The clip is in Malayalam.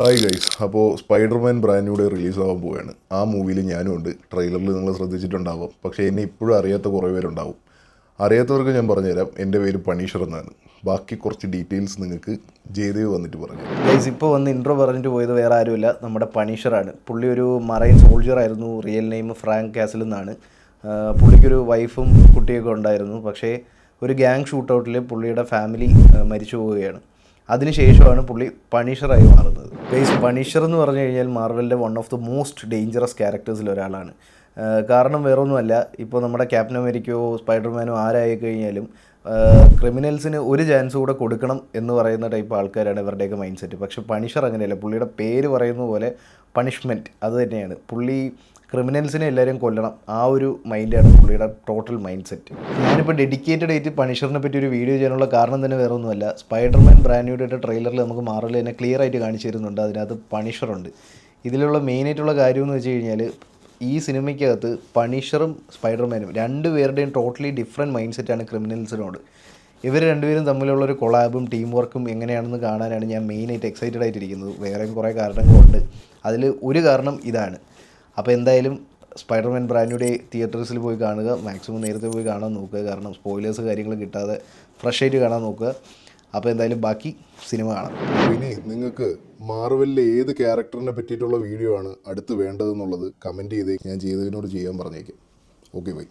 ഹായ് ഗൈസ്, അപ്പോൾ സ്പൈഡർമാൻ ബ്രാൻഡ് ന്യൂ ഡേ റിലീസാകാൻ പോവുകയാണ്. ആ മൂവിയിൽ ഞാനും ഉണ്ട്. ട്രെയിലറിൽ നിങ്ങൾ ശ്രദ്ധിച്ചിട്ടുണ്ടാവും. പക്ഷേ എന്നെ ഇപ്പോഴും അറിയാത്ത കുറേ പേരുണ്ടാവും. അറിയാത്തവർക്ക് ഞാൻ പറഞ്ഞുതരാം. എൻ്റെ പേര് പണീഷർ എന്നാണ്. ബാക്കി കുറച്ച് ഡീറ്റെയിൽസ് നിങ്ങൾക്ക് ജയദേവ് വന്നിട്ട് പറഞ്ഞു. ഗൈസ്, ഇപ്പോൾ വന്ന് ഇൻട്രോ പറഞ്ഞിട്ട് പോയത് വേറെ ആരുമില്ല, നമ്മുടെ പണീഷറാണ്. പുള്ളി ഒരു മറൈൻ സോൾജിയർ ആയിരുന്നു. റിയൽ നെയിം ഫ്രാങ്ക് കാസിൽ നിന്നാണ്. പുള്ളിക്കൊരു വൈഫും കുട്ടിയൊക്കെ ഉണ്ടായിരുന്നു. പക്ഷേ ഒരു ഗ്യാങ് ഷൂട്ടൗട്ടിൽ പുള്ളിയുടെ ഫാമിലി മരിച്ചു പോവുകയാണ്. അതിനുശേഷമാണ് പുള്ളി പണീഷറായി മാറുന്നത്. ഗൈസ്, പണീഷർ എന്ന് പറഞ്ഞു കഴിഞ്ഞാൽ മാർവലിൻ്റെ one of the most dangerous ക്യാരക്ടേഴ്സിൽ ഒരാളാണ്. കാരണം വേറൊന്നുമല്ല, ഇപ്പോൾ നമ്മുടെ ക്യാപ്റ്റൻ അമേരിക്കയോ സ്പൈഡർമാനോ ആരായി കഴിഞ്ഞാലും ക്രിമിനൽസിന് ഒരു ചാൻസ് കൂടെ കൊടുക്കണം എന്ന് പറയുന്ന ടൈപ്പ് ആൾക്കാരാണ് ഇവരുടെയൊക്കെ മൈൻഡ് സെറ്റ്. പക്ഷേ പണിഷർ അങ്ങനെയല്ല. പുള്ളിയുടെ പേര് പറയുന്ന പോലെ പണിഷ്മെൻറ്റ് അത് തന്നെയാണ്. പുള്ളി ക്രിമിനൽസിനെ എല്ലാവരും കൊല്ലണം, ആ ഒരു മൈൻഡാണ് പുള്ളിയുടെ ടോട്ടൽ മൈൻഡ് സെറ്റ്. ഞാനിപ്പോൾ ഡെഡിക്കേറ്റഡ് ആയിട്ട് പണിഷറിനെ പറ്റി ഒരു വീഡിയോ ചെയ്യാനുള്ള കാരണം തന്നെ വേറെ ഒന്നുമല്ല. സ്പൈഡർമാൻ ബ്രാൻഡ് ന്യൂയുടെ ട്രെയിലറിൽ നമുക്ക് മാറൽ തന്നെ ക്ലിയർ ആയിട്ട് കാണിച്ചു തരുന്നുണ്ട്. അതിനകത്ത് പണിഷറുണ്ട്. ഇതിലുള്ള മെയിനായിട്ടുള്ള കാര്യം എന്ന് വെച്ച് കഴിഞ്ഞാൽ, ഈ സിനിമയ്ക്കകത്ത് പണിഷറും സ്പൈഡർമാനും രണ്ടുപേരുടെയും ടോട്ടലി ഡിഫറെൻറ്റ് മൈൻഡ് സെറ്റാണ് ക്രിമിനൽസിനോട്. ഇവർ രണ്ടുപേരും തമ്മിലുള്ളൊരു കൊളാബും ടീം വർക്കും എങ്ങനെയാണെന്ന് കാണാനാണ് ഞാൻ മെയിനായിട്ട് എക്സൈറ്റഡ് ആയിട്ടിരിക്കുന്നത്. വേറെയും കുറേ കാരണങ്ങളുണ്ട്. അതിൽ ഒരു കാരണം ഇതാണ്. അപ്പോൾ എന്തായാലും സ്പൈഡർമാൻ ബ്രാൻഡ് ന്യൂ ഡേ തിയേറ്റേഴ്സിൽ പോയി കാണുക. മാക്സിമം നേരത്തെ പോയി കാണാൻ നോക്കുക. കാരണം സ്പോയിലേഴ്സ് കാര്യങ്ങൾ കിട്ടാതെ ഫ്രഷ് ആയിട്ട് കാണാൻ നോക്കുക. അപ്പോൾ എന്തായാലും ബാക്കി സിനിമ കാണാം. ഇനി നിങ്ങൾക്ക് മാർവലിലെ ഏത് ക്യാരക്ടറിനെ പറ്റിയിട്ടുള്ള വീഡിയോ ആണ് അടുത്ത് വേണ്ടതെന്നുള്ളത് കമൻറ്റ് ചെയ്തേക്ക്. ഞാൻ ചെയ്തതിനോട് ചെയ്യാൻ പറഞ്ഞേക്കാം. Okay bye.